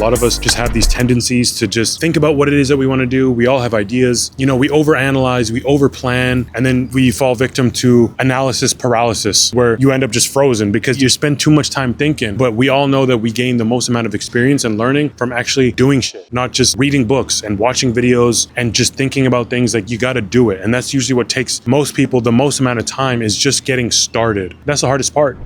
lot of us just have these tendencies to just think about what it is that we want to do. We all have ideas. You know, we overanalyze, we overplan, and then we fall victim to analysis paralysis, where you end up just frozen because you spend too much time thinking. But we all know that we gain the most amount of experience and learning from actually doing shit, not just reading books and watching videos and just thinking about things. Like, you got to do it. And that's usually what takes most people the most amount of time, is just getting started. That's the hardest part.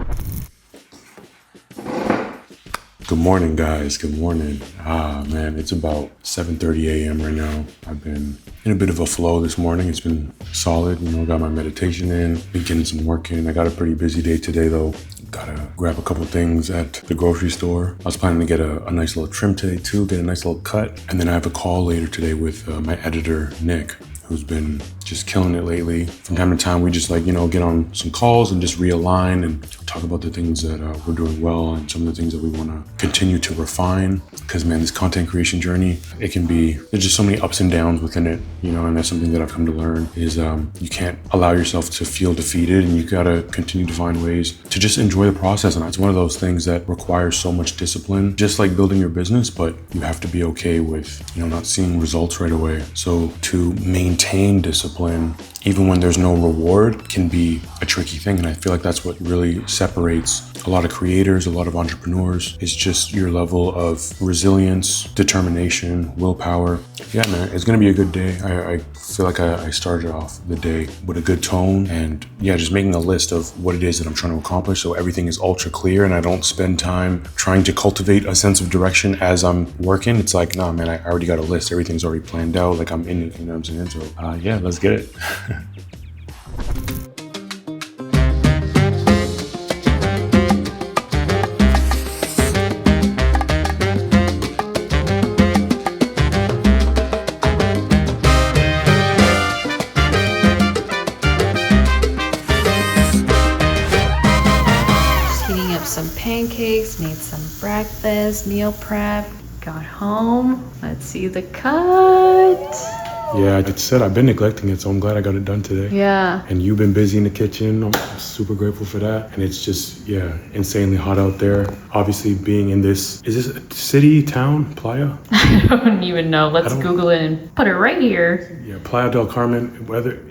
Good morning, guys. Good morning. Man, it's about 7:30 a.m. right now. I've been in a bit of a flow this morning. It's been solid. You know, got my meditation in, been getting some work in. I got a pretty busy day today, though. Gotta grab a couple things at the grocery store. I was planning to get a nice little trim today, too, get a nice little cut. And then I have a call later today with my editor, Nick, who's been just killing it lately. From time to time, we just get on some calls and just realign and talk about the things that we're doing well and some of the things that we want to continue to refine. Because, man, this content creation journey, there's just so many ups and downs within it, you know, and that's something that I've come to learn is you can't allow yourself to feel defeated, and you got to continue to find ways to just enjoy the process. And it's one of those things that requires so much discipline, just like building your business, but you have to be okay with, not seeing results right away. So to maintain discipline, even when there's no reward, can be a tricky thing. And I feel like that's what really separates a lot of creators, a lot of entrepreneurs, is just your level of resilience, determination, willpower. Yeah, man, it's gonna be a good day. I feel like I started off the day with a good tone, and just making a list of what it is that I'm trying to accomplish, so everything is ultra clear and I don't spend time trying to cultivate a sense of direction as I'm working. It's like, nah, man, I already got a list. Everything's already planned out. Like, I'm in it, you know what I'm saying? So let's get it. Some pancakes, made some breakfast, meal prep, got home. Let's see the cut. Yeah, it said I've been neglecting it, so I'm glad I got it done today. Yeah. And you've been busy in the kitchen. I'm super grateful for that. And it's just, insanely hot out there. Obviously, being in this, is this a city, town, Playa? I don't even know. Let's Google it and put it right here. Yeah, Playa del Carmen.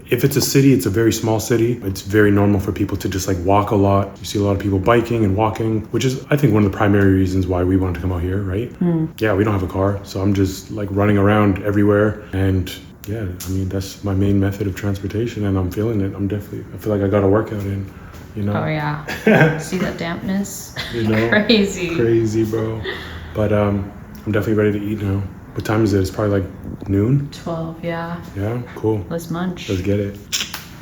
If it's a city, it's a very small city. It's very normal for people to just walk a lot. You see a lot of people biking and walking, which is, I think, one of the primary reasons why we wanted to come out here, right? Yeah, we don't have a car, so I'm just running around everywhere. And that's my main method of transportation, and I'm feeling it. I feel like I got a workout in, Oh yeah. See that dampness? Crazy, bro. But I'm definitely ready to eat now. What time is it? It's probably noon? 12, yeah. Yeah, cool. Let's munch. Let's get it.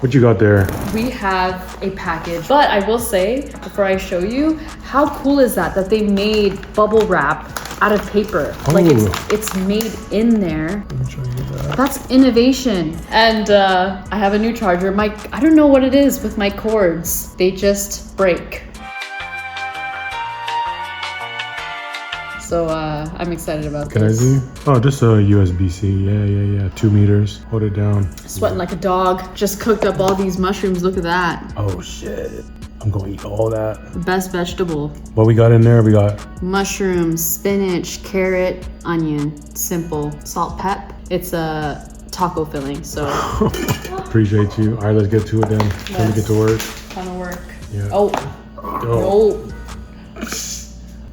What you got there? We have a package, but I will say, before I show you, how cool is that they made bubble wrap out of paper? Oh. It's made in there. Let me show you that. That's innovation. And I have a new charger. I don't know what it is with my cords. They just break. So I'm excited about this. Can I see? Oh, just a USB-C. Yeah. 2 meters. Hold it down. Sweating like a dog. Just cooked up all these mushrooms. Look at that. Oh, shit. I'm going to eat all that. The best vegetable. What we got in there? We got mushrooms, spinach, carrot, onion. Simple. Salt, pep. It's a taco filling, so. Appreciate you. All right, let's get to it then. Yes. Let me get to work. Ton of work. Yeah. Oh.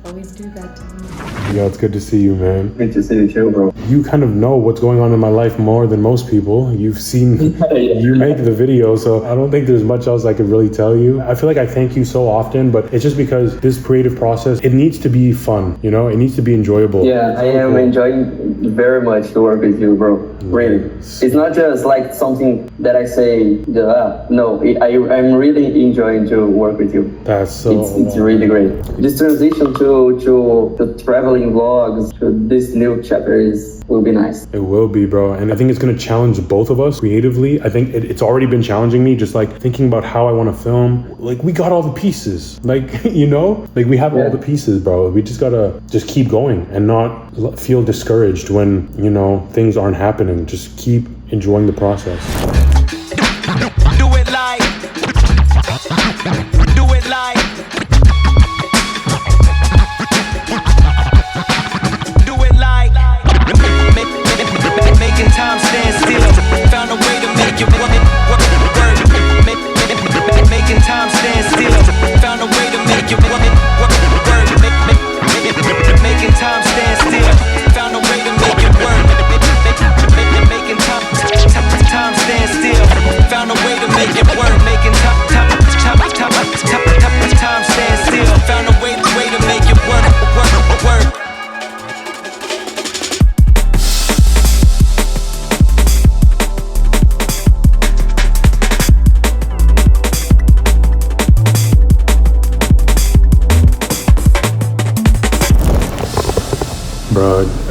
Always do that to me. Yeah, it's good to see you, man. Good to see you too, bro. You kind of know what's going on in my life more than most people. You've seen, you make the video, so I don't think there's much else I could really tell you. I feel like I thank you so often, but it's just because this creative process, it needs to be fun, it needs to be enjoyable. Yeah, I am enjoying very much to work with you, bro. Really. It's not just something that I say, no, I'm really enjoying to work with you. That's so It's really great. This transition to traveling vlogs to this new chapter will be nice. It will be, bro. And I think it's going to challenge both of us creatively. I think it's already been challenging me, just thinking about how I want to film. We got all the pieces, we have all the pieces, bro. We just got to keep going and not feel discouraged when, things aren't happening. Just keep enjoying the process. Do it like. Do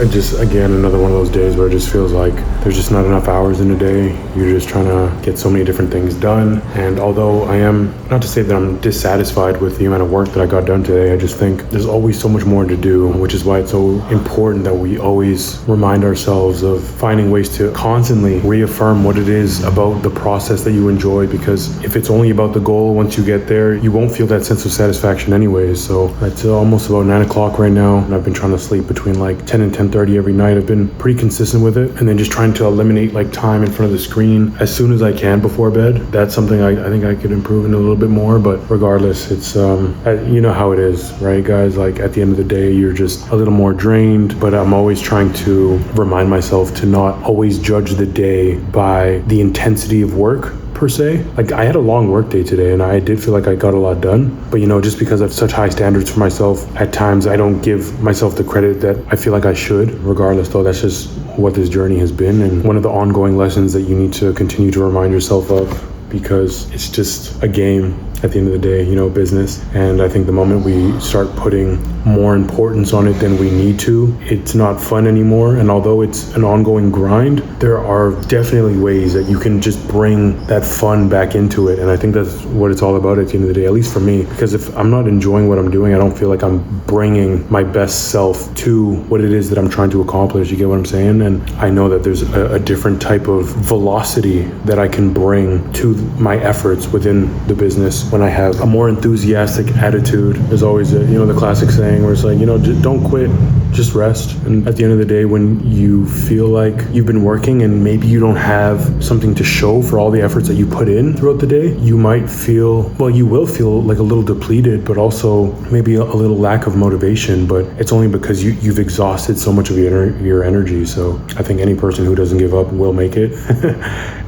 just, again, another one of those days where it just feels like there's just not enough hours in a day. You're just trying to get so many different things done. And although I am, not to say that I'm dissatisfied with the amount of work that I got done today, I just think there's always so much more to do, which is why it's so important that we always remind ourselves of finding ways to constantly reaffirm what it is about the process that you enjoy, because if it's only about the goal, once you get there, you won't feel that sense of satisfaction anyways. So it's almost about 9 o'clock right now, and I've been trying to sleep between like 10 and 10:30 every night. I've been pretty consistent with it, and then just trying to eliminate like time in front of the screen as soon as I can before bed. That's something I think I could improve in a little bit more, but regardless, it's you know how it is, right guys? Like at the end of the day, you're just a little more drained, but I'm always trying to remind myself to not always judge the day by the intensity of work per se. Like I had a long work day today and I did feel like I got a lot done, but you know, just because I have such high standards for myself, at times I don't give myself the credit that I feel like I should. Regardless though, that's just what this journey has been, and one of the ongoing lessons that you need to continue to remind yourself of, because it's just a game at the end of the day, you know, business. And I think the moment we start putting more importance on it than we need to, it's not fun anymore. And although it's an ongoing grind, there are definitely ways that you can just bring that fun back into it. And I think that's what it's all about at the end of the day, at least for me, because if I'm not enjoying what I'm doing, I don't feel like I'm bringing my best self to what it is that I'm trying to accomplish. You get what I'm saying? And I know that there's a different type of velocity that I can bring to my efforts within the business when I have a more enthusiastic attitude. There's always the classic saying where it's like, don't quit, just rest. And at the end of the day, when you feel like you've been working and maybe you don't have something to show for all the efforts that you put in throughout the day, you might feel, you will feel like a little depleted, but also maybe a little lack of motivation. But it's only because you've exhausted so much of your energy. So I think any person who doesn't give up will make it.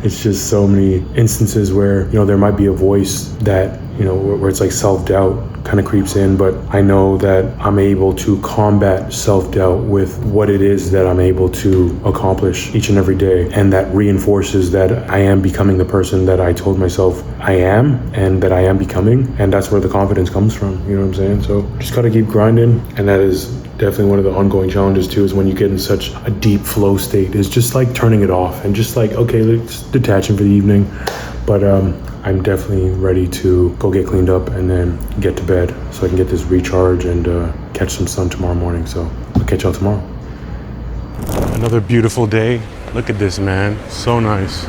It's just so many instances where, there might be a voice that, where it's like self-doubt kind of creeps in, but I know that I'm able to combat self-doubt with what it is that I'm able to accomplish each and every day. And that reinforces that I am becoming the person that I told myself I am and that I am becoming. And that's where the confidence comes from. You know what I'm saying? So just got to keep grinding. And that is definitely one of the ongoing challenges too, is when you get in such a deep flow state, is just like turning it off and just like, okay, let's detaching for the evening. But I'm definitely ready to go get cleaned up and then get to bed so I can get this recharge and catch some sun tomorrow morning. So I'll catch y'all tomorrow. Another beautiful day. Look at this, man. So nice.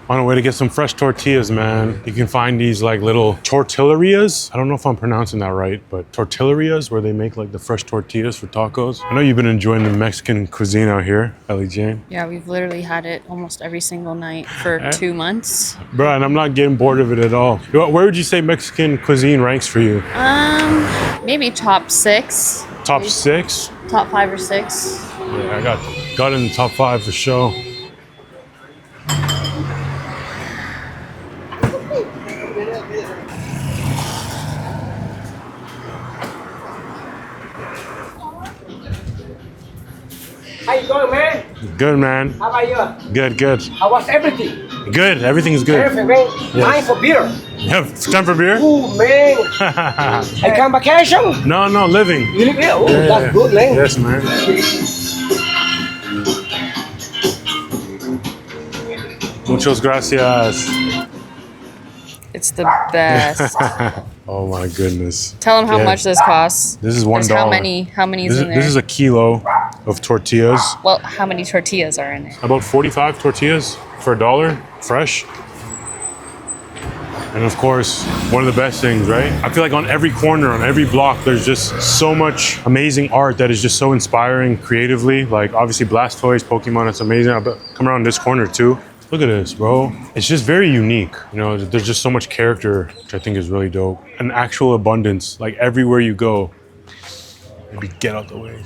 On our way to get some fresh tortillas, man. You can find these like little tortillerias. I don't know if I'm pronouncing that right, but tortillerias, where they make like the fresh tortillas for tacos. I know you've been enjoying the Mexican cuisine out here, Ellie Jane. Yeah, we've literally had it almost every single night for 2 months. Bro, and I'm not getting bored of it at all. Where would you say Mexican cuisine ranks for you? Maybe top 6. Top maybe 6? Top 5 or 6. Yeah, I got in the top 5 for sure. How you going, man? Good, man. How about you? Good. How was everything? Good. Everything's good. Perfect, man. Time for beer. Yeah, time for beer? Ooh, man. I come vacation? No, living. You live here? Ooh, Yeah, that's good, man. Yes, man. Muchas gracias. It's the best. Oh my goodness. Tell them how Yeah. much this costs. This is $1. There's how many is in there? This is a kilo of tortillas. Well, how many tortillas are in there? About 45 tortillas for $1, fresh. And of course, one of the best things, right? I feel like on every corner, on every block, there's just so much amazing art that is just so inspiring creatively. Like obviously Blastoise, Pokemon, it's amazing. I'll come around this corner too. Look at this, bro. It's just very unique. There's just so much character, which I think is really dope. An actual abundance, like everywhere you go. Maybe get out the way.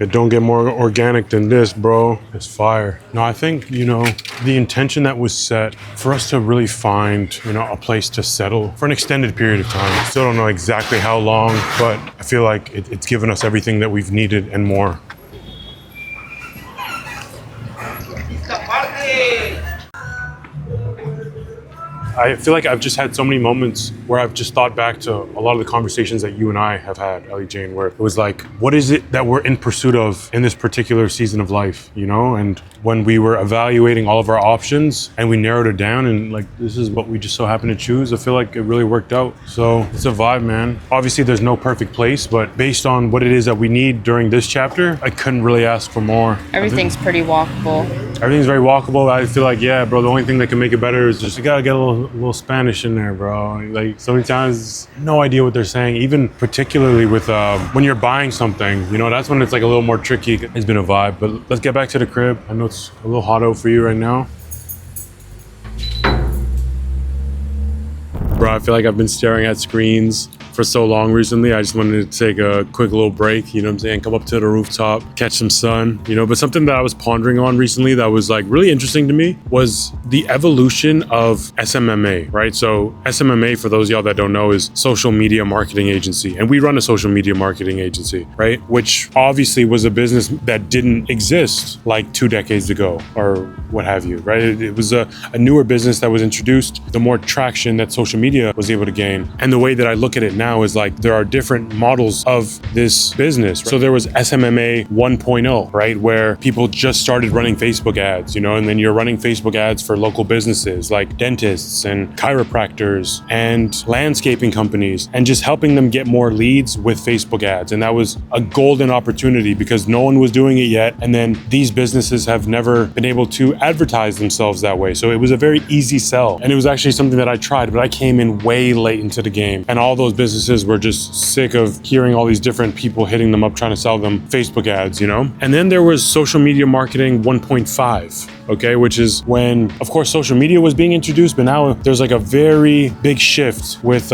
It don't get more organic than this, bro. It's fire. No, I think, the intention that was set for us to really find, a place to settle for an extended period of time. Still don't know exactly how long, but I feel like it's given us everything that we've needed and more. I feel like I've just had so many moments where I've just thought back to a lot of the conversations that you and I have had, Ellie Jane, where it was like, what is it that we're in pursuit of in this particular season of life, you know? And when we were evaluating all of our options and we narrowed it down and like, this is what we just so happened to choose, I feel like it really worked out. So it's a vibe, man. Obviously there's no perfect place, but based on what it is that we need during this chapter, I couldn't really ask for more. Everything's pretty walkable. Everything's very walkable. I feel like, yeah, bro, the only thing that can make it better is just, you gotta get a little Spanish in there, bro. Like so many times, no idea what they're saying, even particularly with when you're buying something, you know, that's when it's like a little more tricky. It's been a vibe, but let's get back to the crib. I know it's a little hot out for you right now. Bro, I feel like I've been staring at screens for so long recently. I just wanted to take a quick little break, you know what I'm saying? Come up to the rooftop, catch some sun, you know, but something that I was pondering on recently that was like really interesting to me was the evolution of SMMA, right? So SMMA, for those of y'all that don't know, is Social Media Marketing Agency. And we run a social media marketing agency, right? Which obviously was a business that didn't exist like 2 decades ago or what have you, right? It was a newer business that was introduced, the more traction that social media was able to gain. And the way that I look at it now is like there are different models of this business. So there was SMMA 1.0, right? Where people just started running Facebook ads, you know, and then you're running Facebook ads for local businesses like dentists and chiropractors and landscaping companies and just helping them get more leads with Facebook ads. And that was a golden opportunity because no one was doing it yet. And then these businesses have never been able to advertise themselves that way. So it was a very easy sell. And it was actually something that I tried, but I came in way late into the game. And all those businesses were just sick of hearing all these different people hitting them up trying to sell them Facebook ads, you know? And then there was Social Media Marketing 1.5. Okay, which is when, of course, social media was being introduced, but now there's like a very big shift with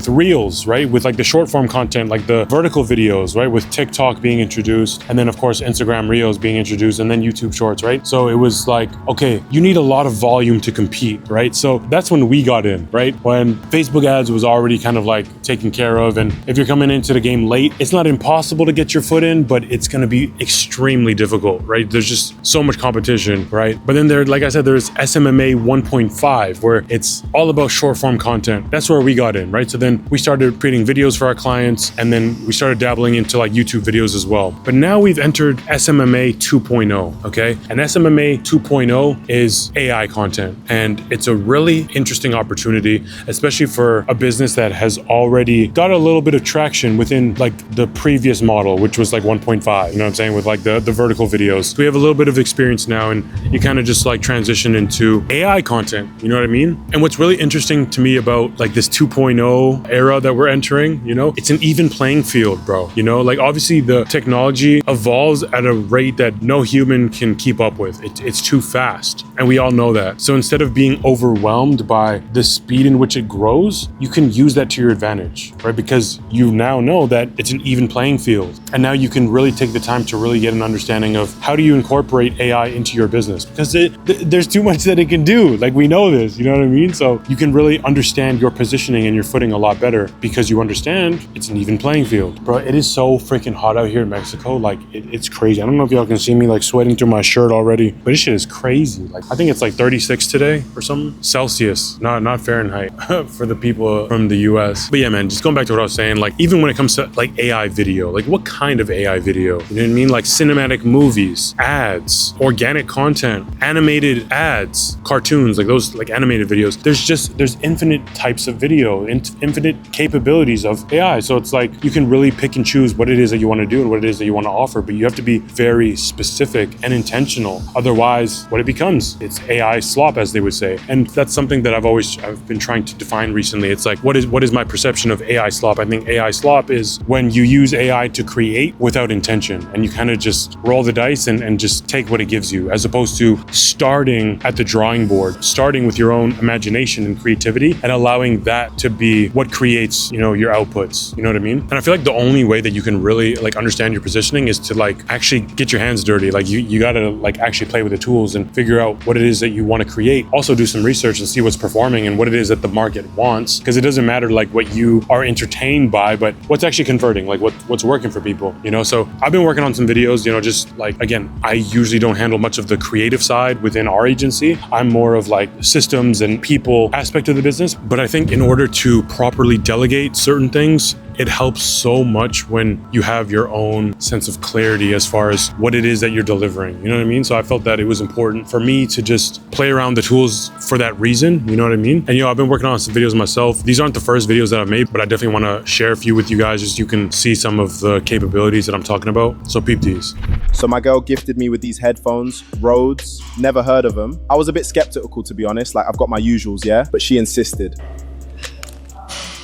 Reels, right? With like the short form content, like the vertical videos, right? With TikTok being introduced, and then of course Instagram Reels being introduced, and then YouTube Shorts, right? So it was like, okay, you need a lot of volume to compete, right? So that's when we got in, right? When Facebook ads was already kind of like taken care of, and if you're coming into the game late, it's not impossible to get your foot in, but it's going to be extremely difficult, right? There's just so much competition, right? But then there, like I said, there's SMMA 1.5, where it's all about short form content. That's where we got in, right? So then we started creating videos for our clients, and then we started dabbling into like YouTube videos as well. But now we've entered SMMA 2.0, okay? And SMMA 2.0 is AI content. And it's a really interesting opportunity, especially for a business that has already got a little bit of traction within like the previous model, which was like 1.5, you know what I'm saying? With like the vertical videos. So we have a little bit of experience now, and you kind of just like transition into AI content, you know what I mean? And what's really interesting to me about like this 2.0 era that we're entering, you know, it's an even playing field, bro. You know, like obviously the technology evolves at a rate that no human can keep up with. It's too fast. And we all know that. So instead of being overwhelmed by the speed in which it grows, you can use that to your advantage, right? Because you now know that it's an even playing field. And now you can really take the time to really get an understanding of how do you incorporate AI into your business? Because there's too much that it can do. Like we know this, you know what I mean? So you can really understand your positioning and your footing a lot better because you understand it's an even playing field. Bro, it is so freaking hot out here in Mexico. Like it's crazy. I don't know if y'all can see me like sweating through my shirt already, but this shit is crazy. Like I think it's like 36 today or something. Celsius, not Fahrenheit for the people from the US. But yeah, man, just going back to what I was saying, like even when it comes to like AI video, like what kind of AI video? You know what I mean? Like cinematic movies, ads, organic content, animated ads, cartoons, like those like animated videos. There's infinite types of video, infinite capabilities of AI. So it's like you can really pick and choose what it is that you want to do and what it is that you want to offer, but you have to be very specific and intentional. Otherwise, what it becomes, it's AI slop, as they would say. And that's something that I've been trying to define recently. It's like, what is my perception of AI slop? I think AI slop is when you use AI to create without intention, and you kind of just roll the dice and just take what it gives you, as opposed to starting at the drawing board, starting with your own imagination and creativity and allowing that to be what creates, you know, your outputs. You know what I mean? And I feel like the only way that you can really like understand your positioning is to like actually get your hands dirty. Like you gotta like actually play with the tools and figure out what it is that you want to create. Also do some research and see what's performing and what it is that the market wants, because it doesn't matter like what you are entertained by, but what's actually converting, like what's working for people, you know? So I've been working on some videos, you know, just like, again, I usually don't handle much of the creative creative side within our agency. I'm more of like systems and people aspect of the business. But I think in order to properly delegate certain things, it helps so much when you have your own sense of clarity as far as what it is that you're delivering. You know what I mean? So I felt that it was important for me to just play around the tools for that reason. You know what I mean? And I've been working on some videos myself. These aren't the first videos that I've made, but I definitely want to share a few with you guys just so you can see some of the capabilities that I'm talking about. So peep these. So my girl gifted me with these headphones, Rhodes, never heard of them. I was a bit skeptical, to be honest. Like, I've got my usuals, yeah? But she insisted.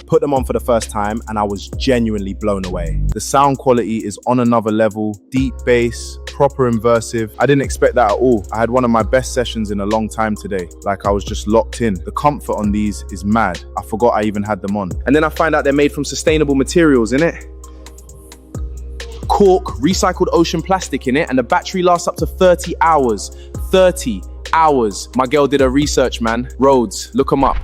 Put them on for the first time and I was genuinely blown away. The sound quality is on another level, deep bass, proper immersive. I didn't expect that at all. I had one of my best sessions in a long time today. Like, I was just locked in. The comfort on these is mad. I forgot I even had them on. And then I find out they're made from sustainable materials, innit? Cork, recycled ocean plastic in it, and the battery lasts up to 30 hours. 30 hours. My girl did her research, man. Rhodes, look them up.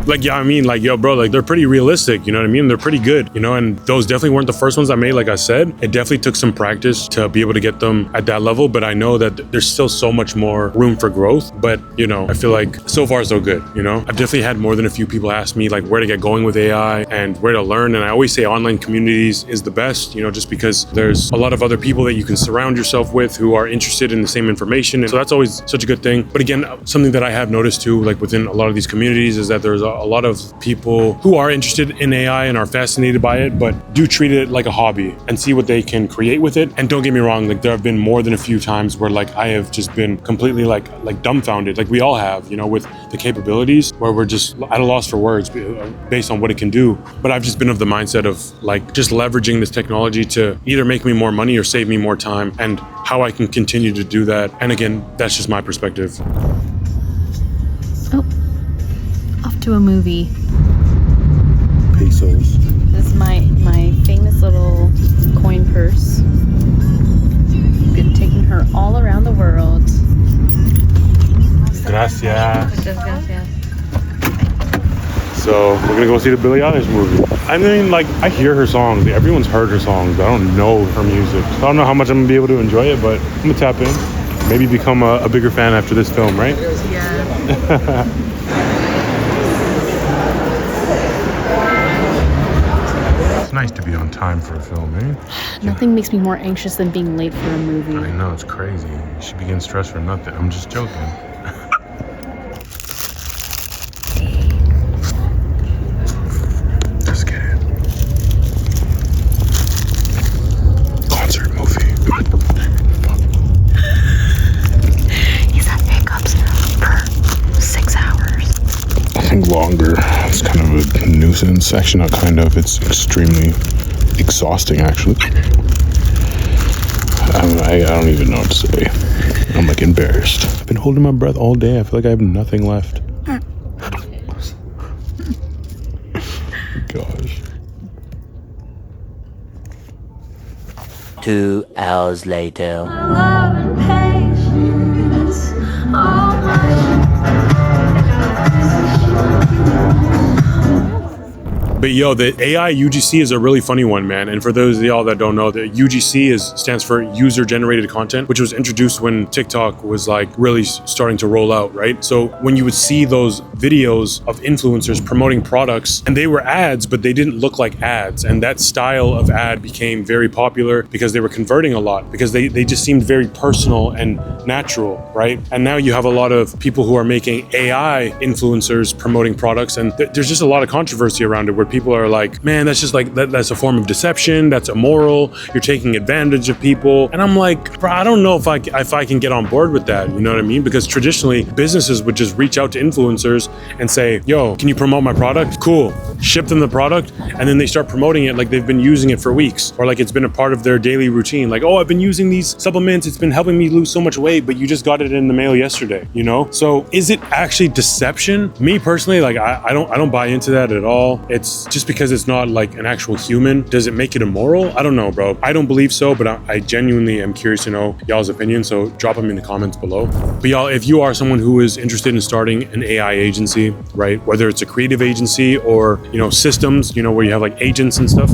Like, yeah, I mean, like, yo, bro, like, they're pretty realistic, you know what I mean? They're pretty good, you know, and those definitely weren't the first ones I made, like I said. It definitely took some practice to be able to get them at that level, but I know that there's still so much more room for growth. But, I feel like so far so good, I've definitely had more than a few people ask me, like, where to get going with AI and where to learn. And I always say online communities is the best, just because there's a lot of other people that you can surround yourself with who are interested in the same information. And so that's always such a good thing. But again, something that I have noticed too, like within a lot of these communities, is that there's a lot of people who are interested in AI and are fascinated by it, but do treat it like a hobby and see what they can create with it. And don't get me wrong, like, there have been more than a few times where, like, I have just been completely like dumbfounded, like we all have, with the capabilities, where we're just at a loss for words based on what it can do. But I've just been of the mindset of, like, just leveraging this technology to either make me more money or save me more time, and how I can continue to do that. And again, that's just my perspective. Oh, off to a movie. Pesos. This is my famous little coin purse. Been taking her all around the world. Gracias. Muchas gracias. So we're gonna go see the Billie Eilish movie. I mean, like, I hear her songs. Everyone's heard her songs, but I don't know her music. So I don't know how much I'm gonna be able to enjoy it, but I'm gonna tap in. Maybe become a bigger fan after this film, right? Yeah. It's nice to be on time for a film, eh? Nothing makes me more anxious than being late for a movie. I know, it's crazy. You should be getting stressed for nothing. I'm just joking. Just kidding. Concert movie. He's had hiccups for 6 hours. I think longer. It's kind of a nuisance. Actually, not kind of. It's extremely exhausting, actually. I don't even know what to say. I'm like embarrassed. I've been holding my breath all day. I feel like I have nothing left. Gosh. 2 hours later. But yo, the AI UGC is a really funny one, man. And for those of y'all that don't know, the UGC stands for user generated content, which was introduced when TikTok was like really starting to roll out, right? So when you would see those videos of influencers promoting products, and they were ads, but they didn't look like ads. And that style of ad became very popular because they were converting a lot, because they just seemed very personal and natural, right? And now you have a lot of people who are making AI influencers promoting products, and there's just a lot of controversy around it, where people are like, man, that's just like, that's a form of deception, that's immoral, you're taking advantage of people. And I'm like, bro, I don't know if I can get on board with that, you know what I mean? Because traditionally, businesses would just reach out to influencers and say, yo, can you promote my product? Cool. Ship them the product, and then they start promoting it like they've been using it for weeks, or like it's been a part of their daily routine. Like, oh, I've been using these supplements, it's been helping me lose so much weight, but you just got it in the mail yesterday, you know? So is it actually deception? Me personally, like, I don't buy into that at all. It's just because it's not like an actual human, does it make it immoral? I don't know, bro. I don't believe so, but I genuinely am curious to know y'all's opinion. So drop them in the comments below. But y'all, if you are someone who is interested in starting an AI agency, right? Whether it's a creative agency or, systems, where you have like agents and stuff,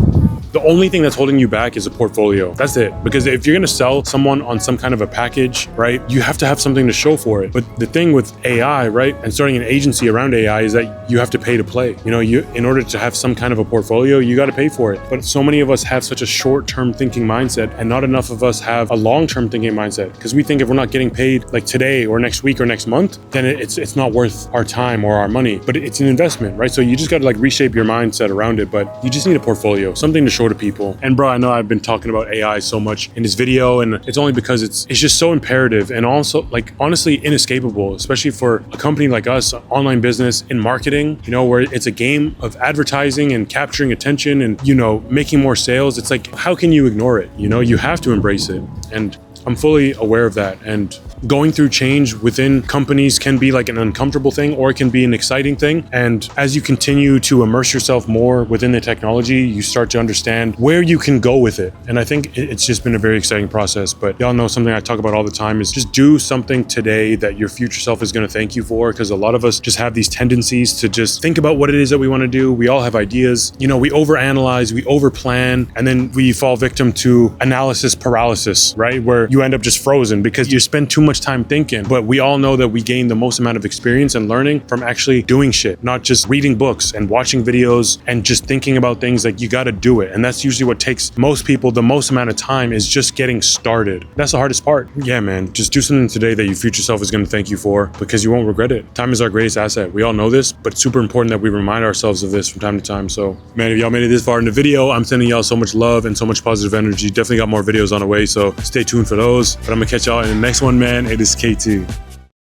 the only thing that's holding you back is a portfolio. That's it. Because if you're gonna sell someone on some kind of a package, right, you have to have something to show for it. But the thing with AI, right, and starting an agency around AI is that you have to pay to play. In order to have some kind of a portfolio, you got to pay for it. But so many of us have such a short-term thinking mindset, and not enough of us have a long-term thinking mindset. Because we think if we're not getting paid like today or next week or next month, then it's not worth our time or our money. But it's an investment, right? So you just got to like reshape your mindset around it. But you just need a portfolio, something to show to people. And bro, I know I've been talking about AI so much in this video, and it's only because it's just so imperative and also like honestly inescapable, especially for a company like us, online business in marketing, where it's a game of advertising and capturing attention and, making more sales. It's like, how can you ignore it? You have to embrace it. And I'm fully aware of that. And going through change within companies can be like an uncomfortable thing, or it can be an exciting thing. And as you continue to immerse yourself more within the technology, you start to understand where you can go with it. And I think it's just been a very exciting process. But y'all know something I talk about all the time is just do something today that your future self is going to thank you for. Because a lot of us just have these tendencies to just think about what it is that we want to do. We all have ideas. We overanalyze, we overplan, and then we fall victim to analysis paralysis, right? Where you end up just frozen because you spend too much time thinking. But we all know that we gain the most amount of experience and learning from actually doing shit, not just reading books and watching videos and just thinking about things. Like, you got to do it. And that's usually what takes most people the most amount of time, is just getting started. That's the hardest part. Yeah, man, just do something today that your future self is going to thank you for, because you won't regret it. Time is our greatest asset. We all know this, but it's super important that we remind ourselves of this from time to time. So, man, if y'all made it this far in the video, I'm sending y'all so much love and so much positive energy. Definitely got more videos on the way, so stay tuned for those. But I'm gonna catch y'all in the next one, man. It is KT.